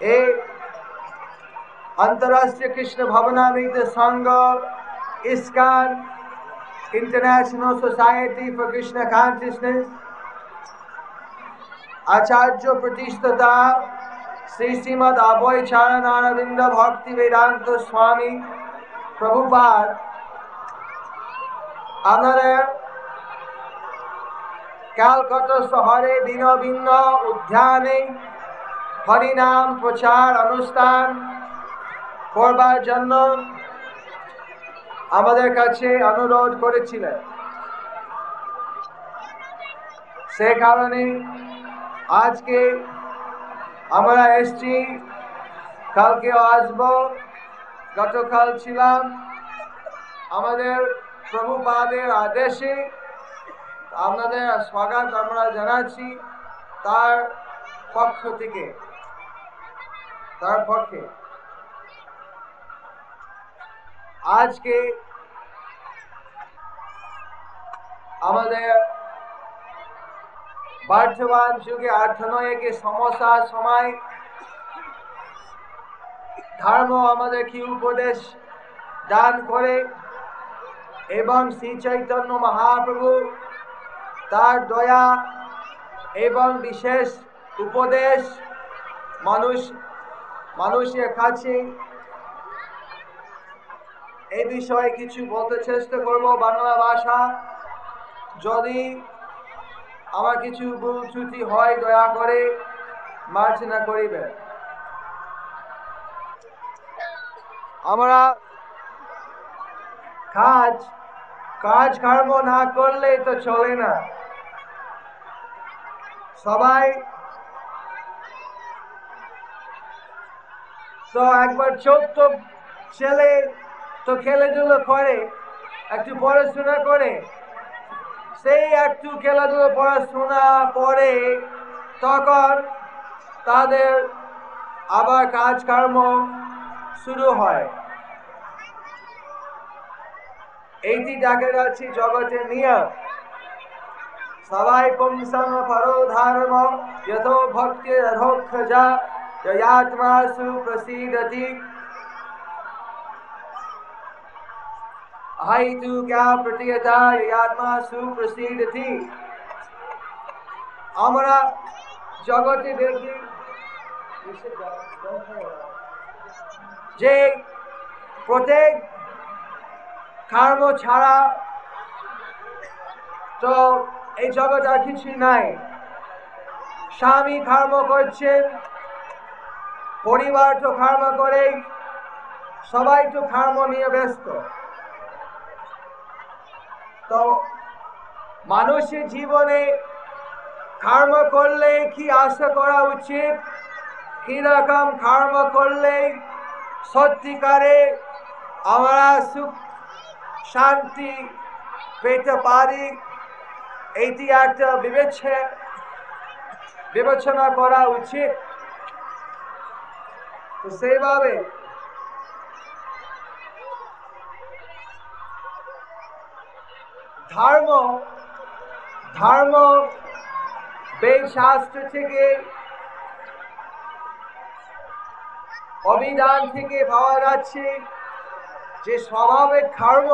এই अंतर्राष्ट्रीय Krishna Bhavanamrita Sangh ISKCON international society for Krishna consciousness आचार्य प्रतिष्ठता श्री श्रीमद अभय चरण अरविंद भक्ति वेदांत स्वामी प्रभुपाद আমাদের ক্যালকাটা শহরে ভিন্ন ভিন্ন উদ্যানে হরিনাম প্রচার অনুষ্ঠান করবার জন্য আমাদের কাছে অনুরোধ করেছিলেন। সে কারণে আজকে আমরা এসেছি, কালকেও আসব, গতকাল ছিলাম। আমাদের প্রভুপাদের আদেশে আপনাদের স্বাগত আমরা জানাচ্ছি তার পক্ষ থেকে, তার পক্ষে। আজকে আমাদের বর্তমান যুগে অর্থনৈতিক সমস্যার সময় ধর্ম আমাদের কি উপদেশ দান করে এবং শ্রী চৈতন্য মহাপ্রভু তার দয়া এবং বিশেষ উপদেশ মানুষের কাছে এই বিষয়ে কিছু বলতে চেষ্টা করব বাংলা ভাষা। যদি আমার কিছু ভুল ত্রুটি হয় দয়া করে মার্জনা করিবেন। আমরা কাজ কর্ম না করলে তো চলে না। সবাই তো একবার ছোট্ট ছেলে তো খেলাধুলো করে, একটু পড়াশোনা করে, সেই একটু খেলাধুলো পড়াশোনা করে তখন তাদের আবার কাজকর্ম শুরু হয়। এইটি দেখা যাচ্ছে জগতের নিয়ম। সবাই পুংসং পরো ধর্ম যথো ভক্তি রথোক্ষজা জয়াত্মাসু প্রসীদতি হাইতু ক্যা প্রতীয়তা জয়াত্মাসু প্রসীদতি। আমরা জগতে দেখি যে প্রত্যেক কর্ম ছাড়া তো এই জগৎ আর কিছু নাই। স্বামী কর্ম করছেন, পরিবার তো কর্ম করে, সবাই তো কর্ম নিয়ে ব্যস্ত। তো মানুষের জীবনে কর্ম করলে কি আশা করা উচিত, কি রকম কর্ম করলে সত্যিকারে আমরা সুখ শান্তি পেতে পারি, এইটি একটা বিবেচনা করা উচিত। তো সেইভাবে ধর্ম বেদশাস্ত্র থেকে অভিধান থেকে পাওয়া যাচ্ছে যে স্বাভাবিক কর্ম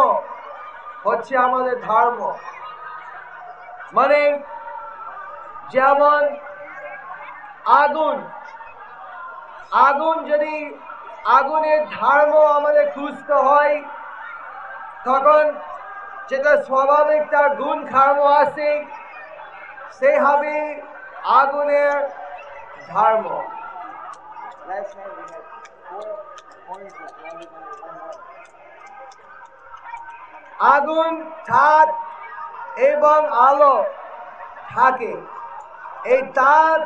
হচ্ছে আমাদের ধর্ম। মানে যেমন আগুন যদি আগুনের ধর্ম আমাদের খুঁজতে হয় তখন যেটা স্বাভাবিক তার গুণ কর্ম আছে সে হবে আগুনের ধর্ম। আগুন ছাদ এবং আলো থাকে, এই তাপ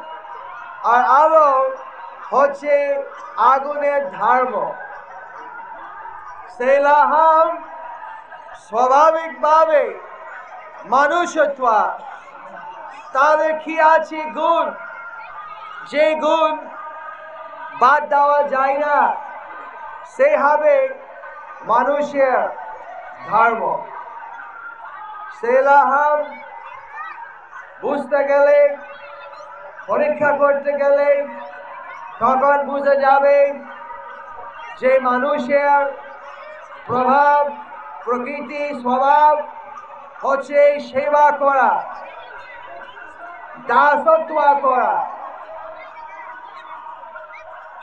আর আলো হচ্ছে আগুনের ধর্ম। সেলাহাম স্বাভাবিকভাবে মানুষত্ব তাদের কি আছে গুণ, যে গুণ বাদ দেওয়া যায় না, সে হবে মানুষের ধর্ম। সেলাহাম বুঝতে গেলে, পরীক্ষা করতে গেলে তখন বুঝে যাবে যে মানুষের প্রভাব, প্রকৃতি, স্বভাব হচ্ছে সেবা করা, দাসত্ব করা।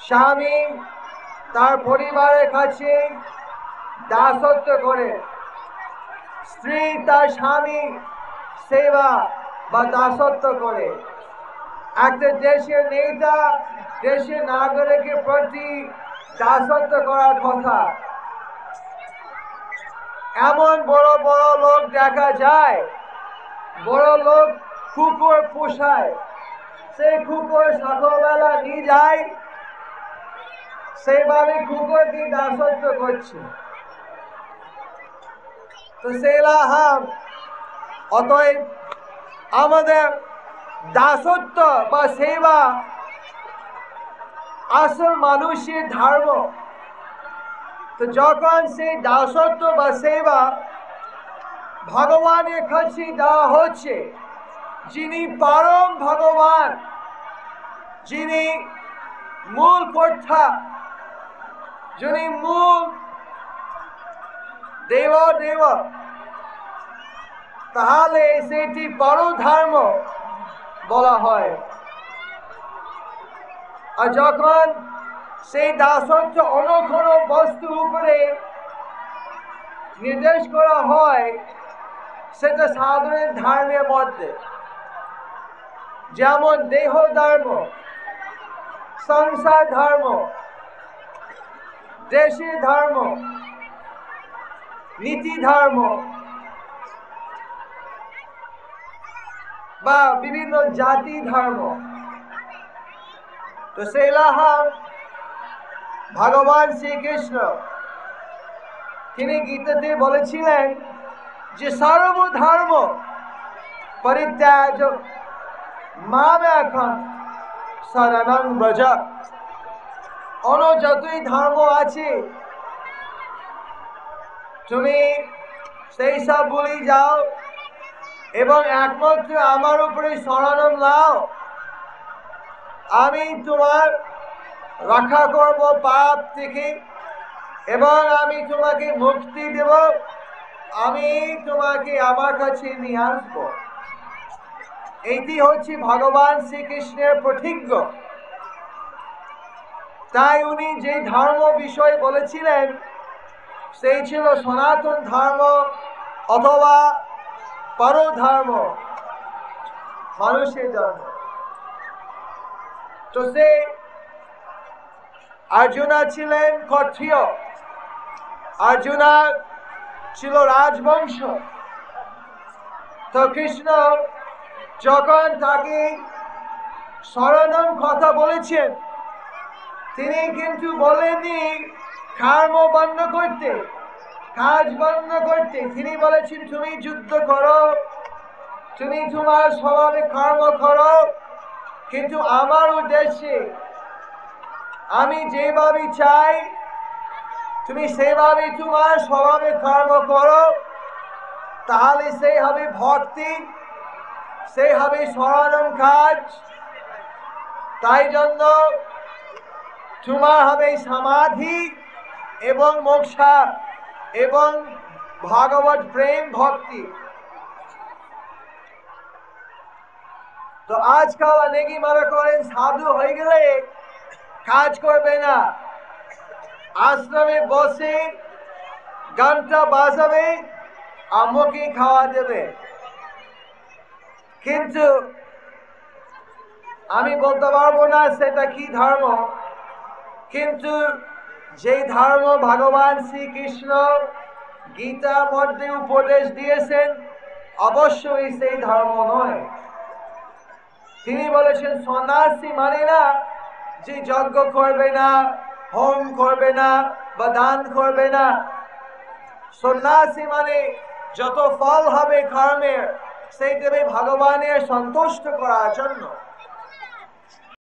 স্বামী তার পরিবারের কাছে দাসত্ব করে, স্ত্রী তার স্বামী সেবা বা দাসত্ব করে। একটা দেশের নেতা দেশের নাগরিকের প্রতি দাসত্ব করার কথা। এমন বড় বড় লোক দেখা যায়, বড় লোক কুকুর পোষায়, সেই কুকুর সকালবেলা নিয়ে যায়, সেইভাবে কুকুরকে দাসত্ব করছে। তো সেলাহাম, অতএব আমাদের দাসত্ব বা সেবা আসল মানুষের ধর্ম। তো যখন সেই দাসত্ব বা সেবা ভগবানের কাছে দেওয়া হচ্ছে, যিনি পরম ভগবান, যিনি মূল কর্তা, যিনি মূল দেব দেব, তাহলে সেটি বড় ধর্ম বলা হয়। আর যখন সেই দাসত্ব অন্য কোনো বস্তু উপরে নির্দেশ করা হয়, সেটা সাধারণ ধর্মের মধ্যে, যেমন দেহ ধর্ম, সংসার ধর্ম, দেশের ধর্ম, নীতি ধর্ম বা বিভিন্ন জাতি ধর্ম। তো সেলাহাম ভগবান শ্রীকৃষ্ণ তিনি গীতাতে বলেছিলেন যে সর্বধর্ম পরিত্যাজ মামেকং শরণং ব্রজ। অন্য যতই ধর্ম আছে তুমি সেই সব ভুলে যাও এবং একমাত্র আমার উপরে শরণ নাও। আমি তোমার রক্ষা করব পাপ থেকে এবং আমি তোমাকে মুক্তি দেব, আমি তোমাকে আমার কাছে নিয়ে আসব। এটি হচ্ছে ভগবান শ্রীকৃষ্ণের প্রতিজ্ঞা। তাই উনি যে ধর্ম বিষয় বলেছিলেন সেই ছিল সনাতন ধর্ম অথবা পরধর্ম, মানুষের ধর্ম। তো সে অর্জুনা ছিলেন ক্ষত্রিয়, অর্জুনা ছিল রাজবংশ। তো কৃষ্ণ যখন তাকে শরণম কথা বলেছেন, তিনি কিন্তু বলেননি কর্ম বন্ধ করতে, কাজ বন্ধ করতে। তিনি বলেছেন তুমি যুদ্ধ করো, তুমি তোমার স্বভাবে কর্ম করো, কিন্তু আমার উদ্দেশ্যে আমি যেভাবে চাই তুমি সেভাবে তোমার স্বভাবে কর্ম করো, তাহলে সেই হবে ভক্তি, সেই হবে শরণম কাজ। তাই জন্য তোমার হবে সমাধি এবং মোক্ষ এবং ভাগবত প্রেম ভক্তি। তো আজকাল অনেকেই মনে করেন সাধু হয়ে গেলে কাজ করবে না, আশ্রমে বসে গানটা বাজাবে আমাকে খাওয়া দেবে। কিন্তু আমি বলতে পারবো না সেটা কি ধর্ম, কিন্তু যে ধর্ম ভগবান শ্রীকৃষ্ণ গীতার মধ্যে উপদেশ দিয়েছেন অবশ্যই সেই ধর্ম নয়। তিনি বলেছেন সন্ন্যাসী মানে না যে যজ্ঞ করবে না, হোম করবে না বা দান করবে না। সন্ন্যাসী মানে যত ফল হবে কর্মের সেই দেবে ভগবানের সন্তুষ্ট করার জন্য।